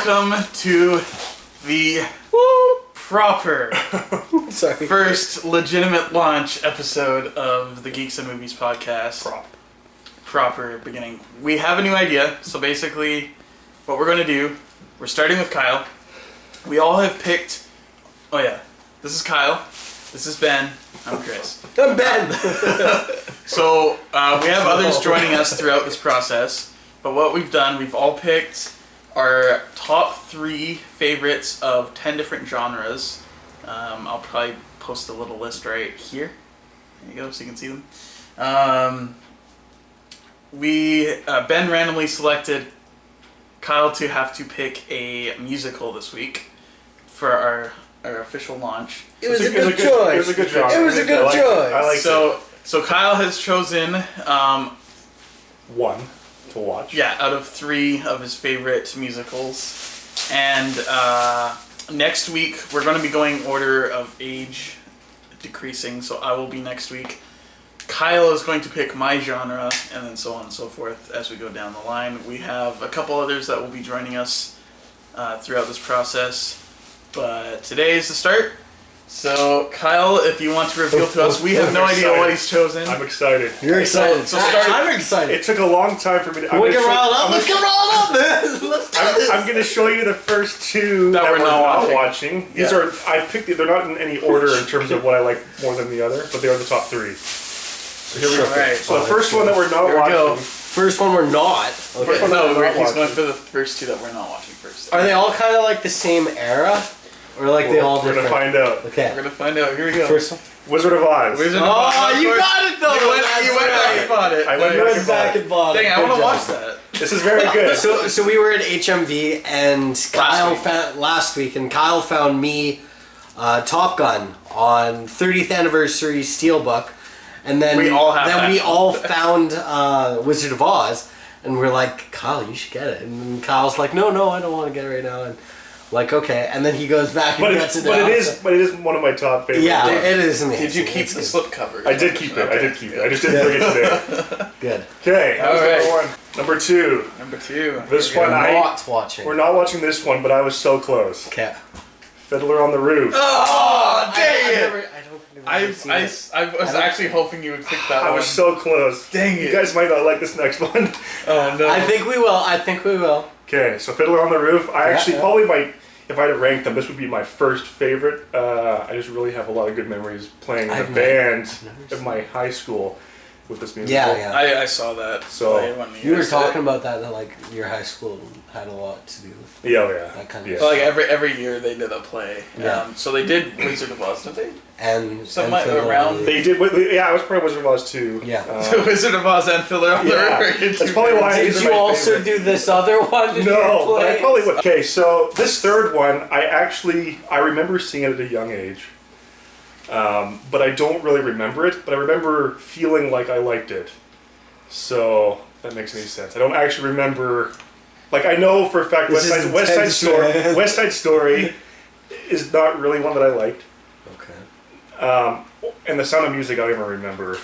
welcome to the proper first legitimate launch episode of the Geeks and Movies podcast. Proper beginning. We have a new idea, so basically what we're going to do, we're starting with Kyle. We all have picked, this is Kyle, this is Ben, I'm Chris. I'm Ben! So we have others joining us throughout this process, but what we've done, we've all picked our top 3 favorites of 10 different genres. I'll probably post a little list right here. There you go, so you can see them. Ben randomly selected Kyle to have to pick a musical this week for our official launch. It was a good choice. It was a good choice. It was a good choice. I like so Kyle has chosen one to watch. Yeah, out of 3 of his favorite musicals. And next week we're going to be going order of age decreasing, so I will be next week. Kyle is going to pick my genre, and then so on and so forth as we go down the line. We have a couple others that will be joining us throughout this process, but today is the start. So, Kyle, if you want to reveal to us, we have no idea what he's chosen. I'm excited. You're excited. So I'm excited. It took a long time for me to... Let's get rolled up, man! Let's do this! I'm going to show you the first 2 that we're not watching. These are... They're not in any order in terms of what I like more than the other, but they are the top 3. So here we go. Right. So the first one that we're not watching... First one we're not. Okay. He's going for the first 2 that we're not watching first. Are they all kind of like the same era? Or like they all different? We're going to find out. Okay. We're going to find out. Here we go. First one. Wizard of Oz. Wizard of Oz. Oh, you got it though! You went back and bought it. I went back and bought it. Dang, I want to watch that. This is very good. So we were at HMV and last week, and Kyle found me Top Gun on 30th anniversary Steelbook, and then we all found Wizard of Oz, and we're like, Kyle, you should get it. And Kyle's like, no, I don't want to get it right now. And like, okay, and then he goes back and gets it. But it is one of my top favorites. Yeah, it is amazing. Did you keep the slipcover? I did keep it. I did keep it. I just didn't bring it today. Good. Okay, that was number 1. Number 2. Number 2. This one we're not watching this one, but I was so close. Okay. Fiddler on the Roof. Oh, dang it! I was actually hoping you would pick that one. I was so close. Dang it. You guys might not like this next one. Oh, no. I think we will. Okay, so Fiddler on the Roof. Probably might, if I had to rank them, this would be my first favorite. I just really have a lot of good memories playing in the band at my high school with this musical. Yeah. I saw that. So you were talking about that like your high school had a lot to do with that kind of So like every year they did a play. Yeah. So they did Wizard of Oz, didn't they? And around. They did. Yeah, I was probably Wizard of Oz too. Yeah. Wizard of Oz and Fiddler on the Roof. That's probably why. Did you also do this other one? No, but I probably would. Okay, so this third one, I remember seeing it at a young age, but I don't really remember it. But I remember feeling like I liked it. So that makes any sense. I don't actually remember. Like I know for a fact, West Side Story is not really one that I liked. Okay. And The Sound of Music, I don't even remember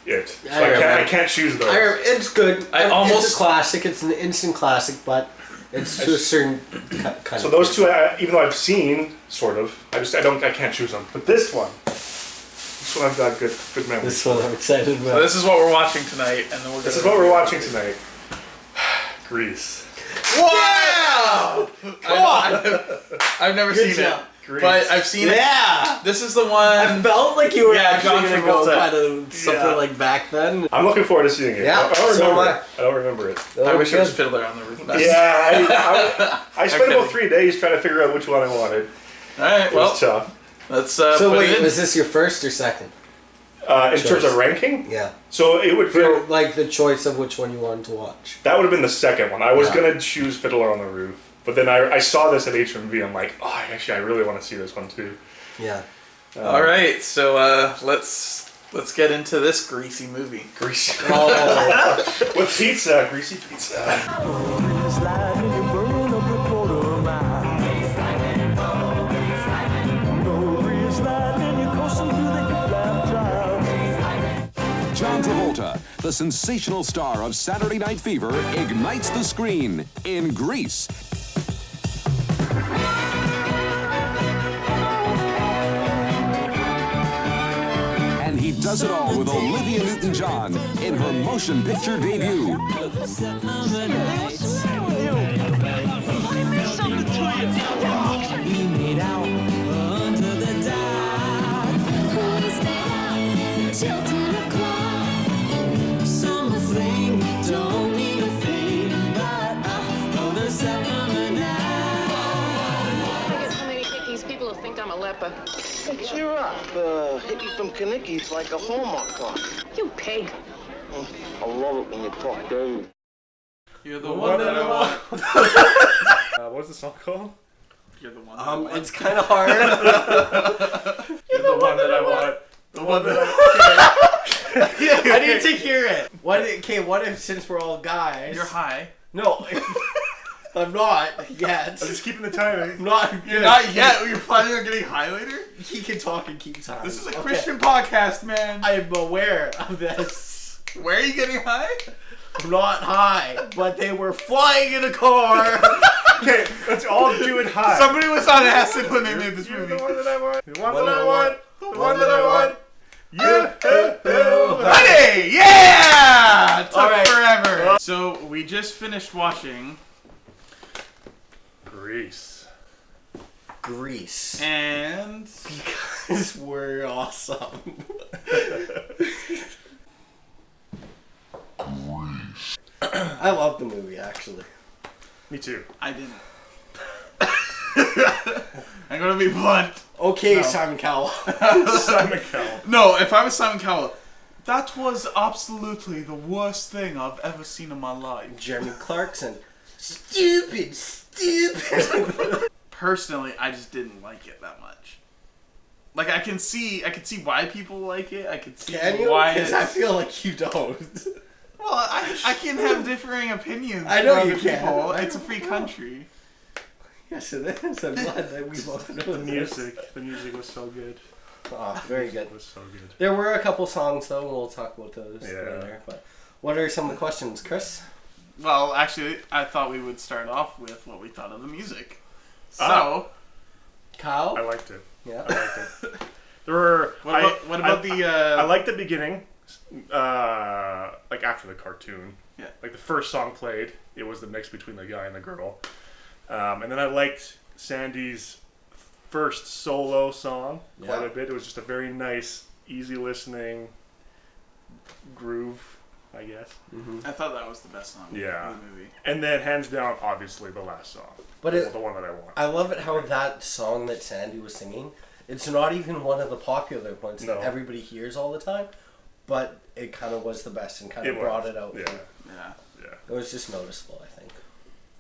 it. So I can't choose those. It's good. It's a classic. It's an instant classic, but it's to a certain kind of. So those 2, even though I've seen, sort of, I can't choose them. But this one I've got good memories. This one I'm excited about. So this is what we're watching tonight, and then This is what we're watching tonight. Grease. Wow! Come on! I've never seen it. Grease. But I've seen it. Yeah! This is the one... I felt like you were John going to go kind of something like back then. I'm looking forward to seeing it. Yeah, I don't remember it. I wish it was Fiddler on the Roof. Yeah, I spent about 3 days trying to figure out which one I wanted. Alright, It was tough. Let's So wait, was this your first or second? In terms of ranking? Yeah. So it would feel... like the choice of which one you wanted to watch. That would have been the second one. I was going to choose Fiddler on the Roof. But then I saw this at HMV. I'm like, I really want to see this one too. Yeah. All right, so let's get into this greasy movie. Greasy. Oh. With pizza, greasy pizza. John Travolta, the sensational star of Saturday Night Fever, ignites the screen in Grease. does it all with Olivia Newton-John in her motion picture debut. I'm a leper. Hey, cheer up. Hickey from Kanicki's like a Hallmark card. You pig. I love it when you talk dirty. You're the one that I want. What's the song called? You're the one that I want. It's kind of hard. You're the one that I want. The one that I need to hear it. What if since we're all guys... You're high. No, I'm not yet. I'm just keeping the timing. You're not yet. You're planning on getting high later? He can talk and keep time. This is a Christian podcast, man. I'm aware of this. Where are you getting high? I'm not high, but they were flying in a car. Okay, let's all do it high. Somebody was on acid when they made this movie. The one that I want. The one that I want. The one that I want. Ready? Yeah! It took All right. forever. So we just finished watching Grease. And Because we're awesome. I love the movie, actually. Me too. I didn't. I'm gonna be blunt. Okay, No. Simon Cowell. Simon Cowell. No, if I was Simon Cowell, that was absolutely the worst thing I've ever seen in my life. Jeremy Clarkson. Stupid. Personally, I just didn't like it that much. Like I can see why people like it. I can see Can you? why. Because I feel like you don't. Well, I can have differing opinions. I know from you other can. people. I It's a know. free country. Yes, it is. I'm glad that we both know The music was so good. Oh, very good. It was so good. There were a couple songs, though, and we'll talk about those Yeah. later. But what are some of the questions, Chris? Well, actually, I thought we would start off with what we thought of the music. So, Kyle? I liked it. Yeah. I liked it. There were. what about the? I liked the beginning. Like after the cartoon. Yeah. Like the first song played, it was the mix between the guy and the girl. And then I liked Sandy's first solo song quite a bit. It was just a very nice, easy listening groove, I guess. Mm-hmm. I thought that was the best song Yeah. in the movie. And then hands down, obviously the last song. But the one that I want. I love it how that song that Sandy was singing, it's not even one of the popular ones that everybody hears all the time, but it kind of was the best and kind of brought it out. Yeah. Yeah. It was just noticeable, I think.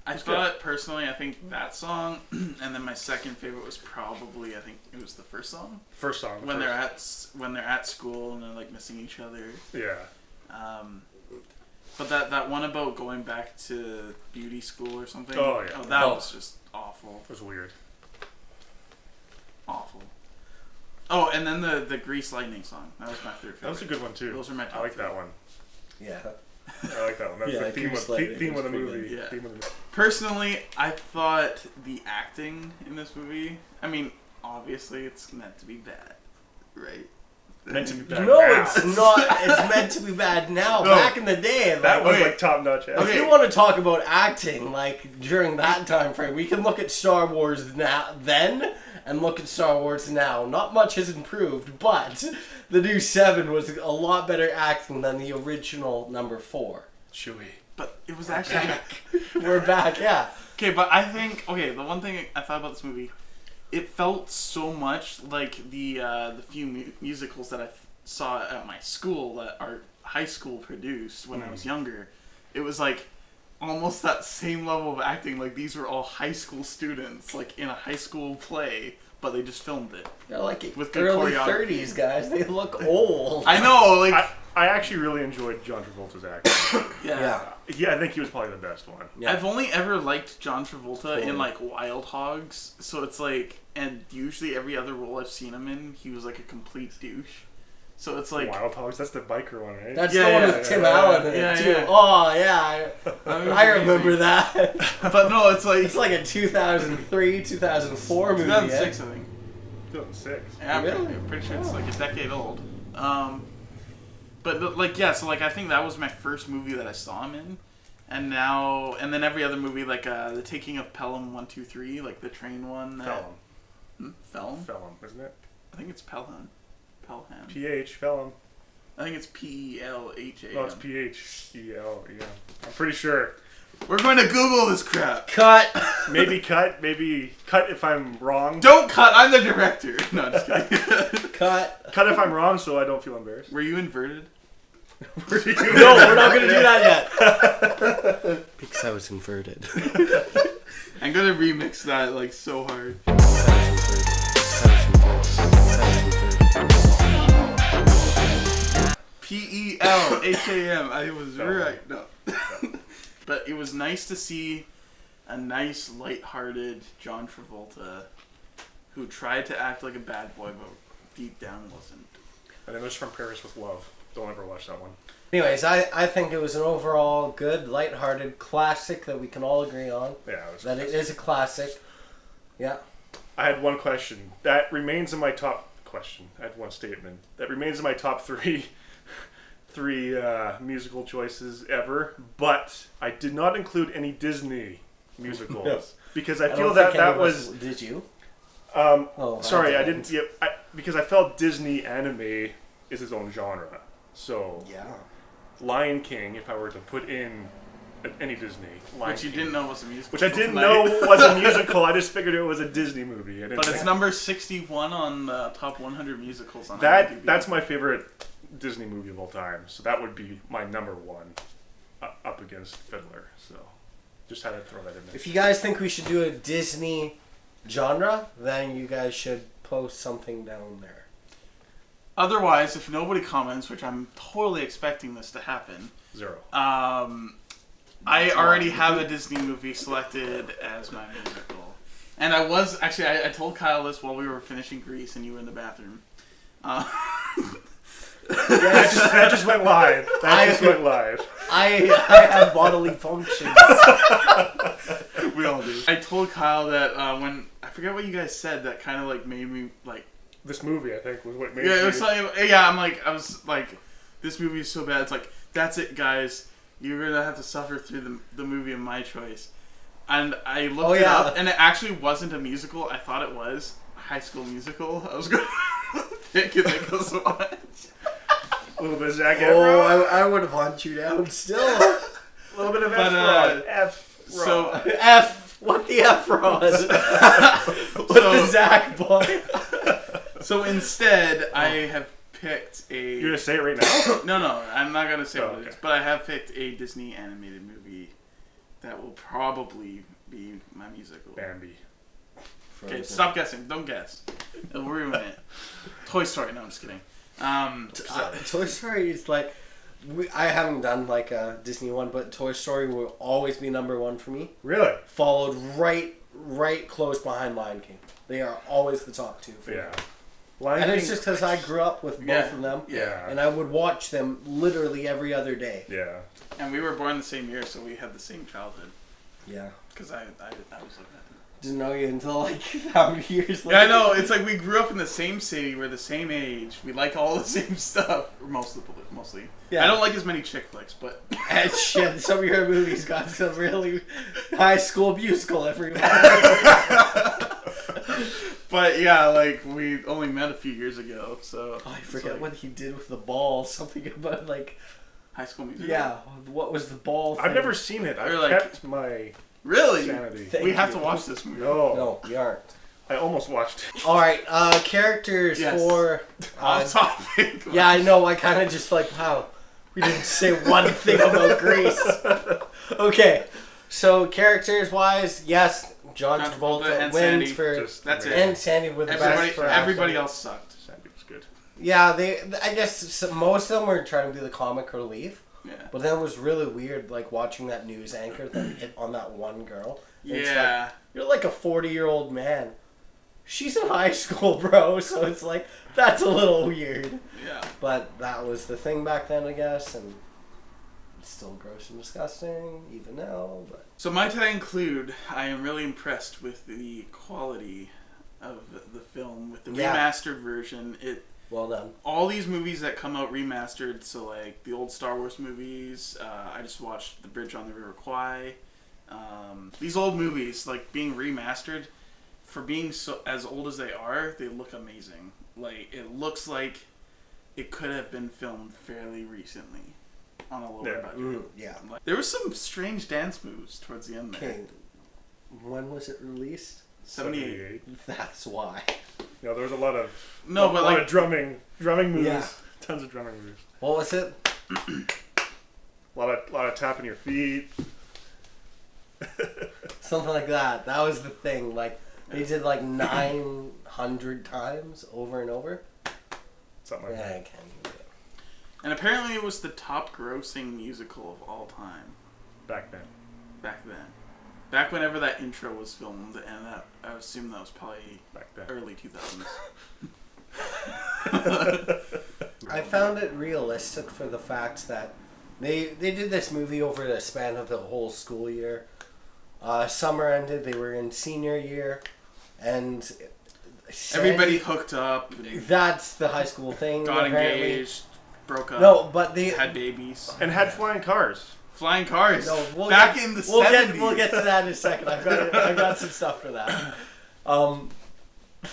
I thought personally, I think that song, and then my second favorite was probably, I think it was the first song. First song. When they're at school and they're like missing each other. Yeah. But that one about going back to beauty school or something. Oh yeah. That was just awful. It was weird. Awful. Oh, and then the Grease Lightning song. That was my third favorite. That was a good one too. Those are my top I like three. that one. Yeah. I like that one. That's Yeah, the theme Grease of, Lightning theme of the was pretty movie. good. Yeah. Theme of the movie. Personally, I thought the acting in this movie, I mean, obviously it's meant to be bad, right? Meant to be bad. No, now. it's not. It's meant to be bad now. No. Back in the day, That was Okay. like top notch. if you want to talk about acting, like during that time frame, we can look at Star Wars then and look at Star Wars now. Not much has improved, but the new 7 was a lot better acting than the original number 4. Chewie. But it was actually... We're back, yeah. Okay, but I think... Okay, the one thing I thought about this movie, it felt so much like the few musicals that I saw at my school that our high school produced when I was younger. It was like almost that same level of acting. Like these were all high school students, like in a high school play, but they just filmed it. They're like With good early choreography. 30s, guys. They look old. I know, like... I actually really enjoyed John Travolta's acting. Yeah. Yeah, I think he was probably the best one. Yeah. I've only ever liked John Travolta in like Wild Hogs, so it's like, and usually every other role I've seen him in, he was like a complete douche. So it's like, Wild Hogs, that's the biker one, right? That's Yeah, the one yeah, with Tim yeah, Allen in yeah, it, too. yeah. Oh, yeah. I remember that. but no, it's like It's like a 2003, 2004 movie. 2006, I think. 2006. Yeah, I'm Really? pretty sure it's like a decade old. But like, yeah, so like I think that was my first movie that I saw him in. And then every other movie, like The Taking of Pelham 1, 2, 3, like the train one. Pelham. Pelham? Pelham, isn't it? I think it's Pelham. Pelham. PH, Pelham. I think it's Pelham. No, it's PHEL, yeah. I'm pretty sure. We're going to Google this crap. Cut. Maybe cut if I'm wrong. Don't cut, I'm the director. No, just kidding. Cut. Cut if I'm wrong so I don't feel embarrassed. Were you inverted? No, we're not going to do that yet. Because I was inverted. I'm going to remix that like so hard. Pelham. I was right. No. But it was nice to see a nice, light-hearted John Travolta who tried to act like a bad boy, but deep down wasn't. And then there's From Paris with Love. Don't ever watch that one. Anyways, I think it was an overall good, light-hearted classic that we can all agree on. Yeah, it is a classic. Yeah. I had one question. That remains in my top question. I had one statement. That remains in my top three musical choices ever, but I did not include any Disney musicals. No. Because I feel that was... Did you? Sorry, I didn't... Yeah, because I felt Disney anime is its own genre. So... Yeah. Lion King, if I were to put in any Disney... Which you didn't know was a musical. Which I didn't know was a musical. I just figured it was a Disney movie. But it's number 61 on the top 100 musicals on IMDb. That's my favorite Disney movie of all time. So that would be my number one up against Fiddler. So just had to throw that in there. If you guys think we should do a Disney genre, then you guys should post something down there. Otherwise, if nobody comments, which I'm totally expecting this to happen... 0. I already have a Disney movie selected as my musical. And I was... Actually, I told Kyle this while we were finishing Grease and you were in the bathroom. That just went live. I have bodily functions. We all do. I told Kyle that when... I forget what you guys said that kind of like made me like... This movie, I think, was what made it was like, yeah, I was like, this movie is so bad. It's like, that's it, guys. You're going to have to suffer through the movie of my choice. And I looked it up, and it actually wasn't a musical. I thought it was High School Musical. I was going to pick it because of what. A little bit of Zac Efron. Oh, I would have hunted you down still. A little bit of Efron. So, F. What the Efron? What the Zac boy? So instead, I have picked a... You're going to say it right now? No, I'm not going to say what okay. it is. But I have picked a Disney animated movie that will probably be my musical. Bambi. Okay, stop guessing. Don't guess. It'll ruin it. Toy Story. No, I'm just kidding. Toy Story is like... I haven't done like a Disney one, but Toy Story will always be number one for me. Really? Followed right close behind Lion King. They are always the top two for me. And it's just because I grew up with both of them. Yeah. And I would watch them literally every other day. Yeah. And we were born the same year, so we had the same childhood. Yeah. Because I was looking at them. Didn't know you until like how many years later. Yeah, I know. It's like we grew up in the same city. We're the same age. We like all the same stuff. Mostly. Yeah. I don't like as many chick flicks, but... And shit, some of your movies got some really High School Musical everyone. But yeah, like we only met a few years ago, so... Oh, I forget what he did with the ball. Something about like... High School Musical? Yeah. What was the ball thing? I've never seen it. I've kept my... Really? Sanity. We have to watch this movie. No, we aren't. I almost watched it. All right, characters for off topic. Yeah, I know. I kind of just like, wow, we didn't say one thing about Grease. Okay, so characters wise, yes, John Travolta wins for that's it, and Sandy with the best for everybody else sucked. Sandy was good. Yeah, I guess most of them were trying to be the comic relief. Yeah. But then it was really weird, like, watching that news anchor that hit on that one girl. Yeah. It's like, you're like a 40-year-old man. She's in high school, bro, so it's like, that's a little weird. Yeah. But that was the thing back then, I guess, and it's still gross and disgusting, even now, but... So might I include, I am really impressed with the quality of the film, with the remastered version. Well done. All these movies that come out remastered, so like the old Star Wars movies, I just watched The Bridge on the River Kwai. These old movies, like being remastered, for being so as old as they are, they look amazing. Like it looks like it could have been filmed fairly recently on a lower budget. Yeah. Like, there was some strange dance moves towards the end there. Okay. When was it released? 78. That's why. You know, there was a lot of a but lot of drumming moves. Yeah. Tons of drumming moves. What was it? A lot of tapping your feet. Something like that. That was the thing. Like they did like 900 times over and over. Something like Yeah, that. I can't do it. And apparently it was the top grossing musical of all time. Back then. Back then. Back whenever that intro was filmed, and that, I assume that was probably Back then. early 2000s. I found it realistic for the fact that they did this movie over the span of the whole school year. Summer ended, they were in senior year, and Everybody hooked up. That's the high school thing. Got apparently. engaged, broke up. No, but they had babies. And had flying cars. Flying cars. No, Back in the 70s. We'll get to that in a second. I got some stuff for that.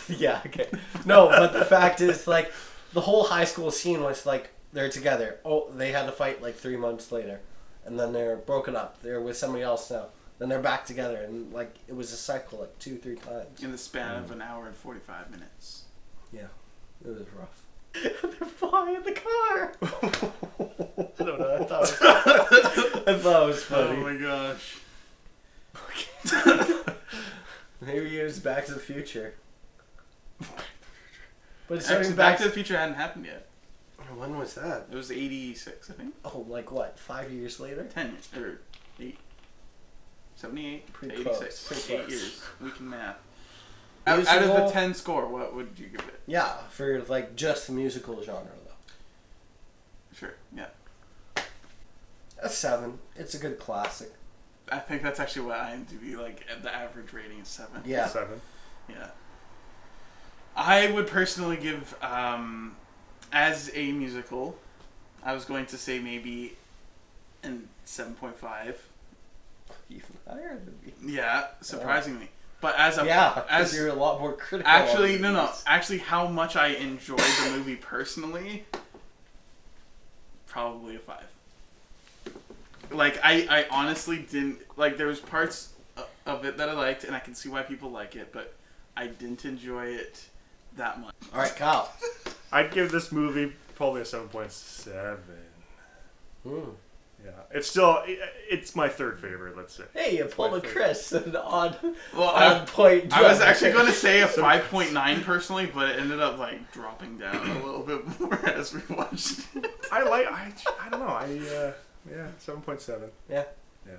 Yeah, okay. No, but the fact is, like, the whole high school scene was like they're together. Oh, they had to fight like 3 months later, and then they're broken up. They're with somebody else now. Then they're back together, and like it was a cycle like 2-3 times in the span of an hour and 45 minutes. Yeah, it was rough. They're flying in the car. I don't know. I thought it was funny. Oh my gosh. Maybe it was Back to the Future. But it's Actually, Back to the Future hadn't happened yet. When was that? It was 86, I think. Oh, like what? 5 years later? 10 years. Or 8. 78 Pretty to 86. close. 8 years. We can math. Musical, out of the 10 score, what would you give it? Yeah, for like just the musical genre though. Sure, yeah. A 7. It's a good classic. I think that's actually what IMDb, like, the average rating is 7. Yeah. 7. Yeah. I would personally give, as a musical, I was going to say maybe an 7.5. Even higher than me. Yeah, surprisingly. But as a... Yeah, because you're a lot more critical. Actually, no. Actually, how much I enjoyed the movie personally, probably a 5. Like, I honestly didn't... Like, there was parts of it that I liked, and I can see why people like it, but I didn't enjoy it that much. Alright, Kyle. I'd give this movie probably a 7.7. Yeah, it's my third favorite, let's say. Hey, you pulled a Chris, an odd point. I was actually going to say a 5.9 personally, but it ended up like dropping down a little bit more as we watched it. I don't know. 7.7. Yeah. Yeah.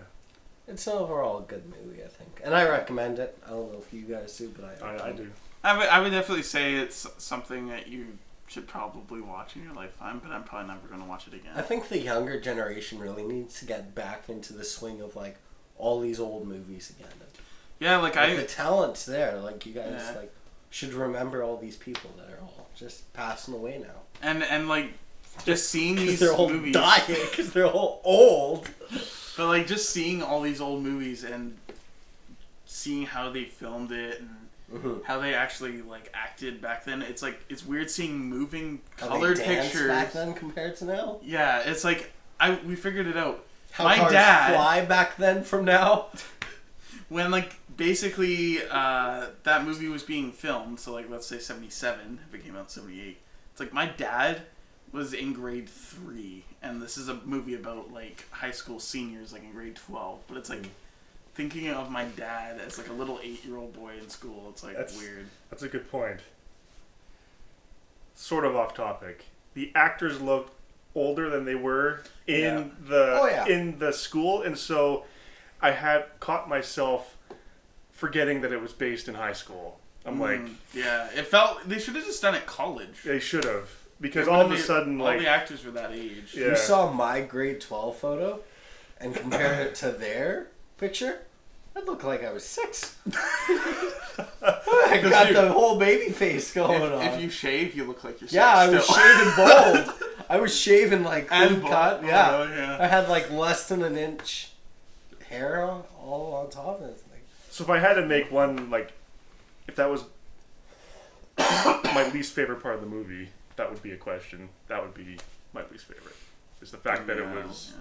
It's overall a good movie, I think. And I recommend it. I don't know if you guys do, but I do. I would definitely say it's something that you should probably watch in your lifetime, but I'm probably never going to watch it again. I think the younger generation really needs to get back into the swing of like all these old movies again. Yeah, like the talent's there. Like you guys like should remember all these people that are all just passing away now. And like just seeing these they're all movies dying because they're all old. But like just seeing all these old movies and seeing how they filmed it and how they actually like acted back then. It's like it's weird seeing moving colored pictures back then compared to now. Yeah, it's like we figured it out. How my cars dad fly back then from now. When like basically that movie was being filmed, so like let's say 77 if it came out in 78. It's like my dad was in grade 3, and this is a movie about like high school seniors like in grade 12. But it's like. Thinking of my dad as like a little 8-year-old boy in school, it's like weird. That's a good point. Sort of off topic. The actors looked older than they were in the school, and so I had caught myself forgetting that it was based in high school. I'm like, yeah, it felt they should have just done it college. They should have, because all of a sudden, all like the actors were that age. Yeah. You saw my grade 12 photo and compared it to their picture, I'd look like I was 6. What the I got the whole baby face going on. If you shave, you look like you're Yeah, I was shaving bald. I was shaving like clean cut. Yeah. Oh, yeah. I had like less than an inch hair all on top of it. Like, So if I had to make one, like, if that was my least favorite part of the movie, that would be a question. That would be my least favorite. Is the fact that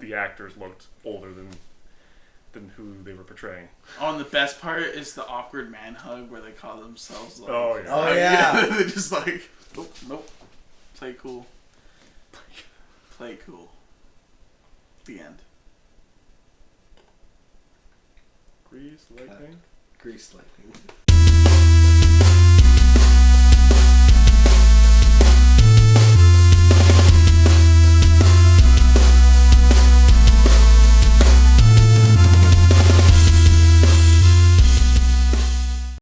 the actors looked older than who they were portraying. Oh, and the best part is the awkward man hug where they call themselves like... Oh, yeah. Oh, yeah. They're just like, nope. Play cool. Play cool. The end. Grease lightning? Grease lightning.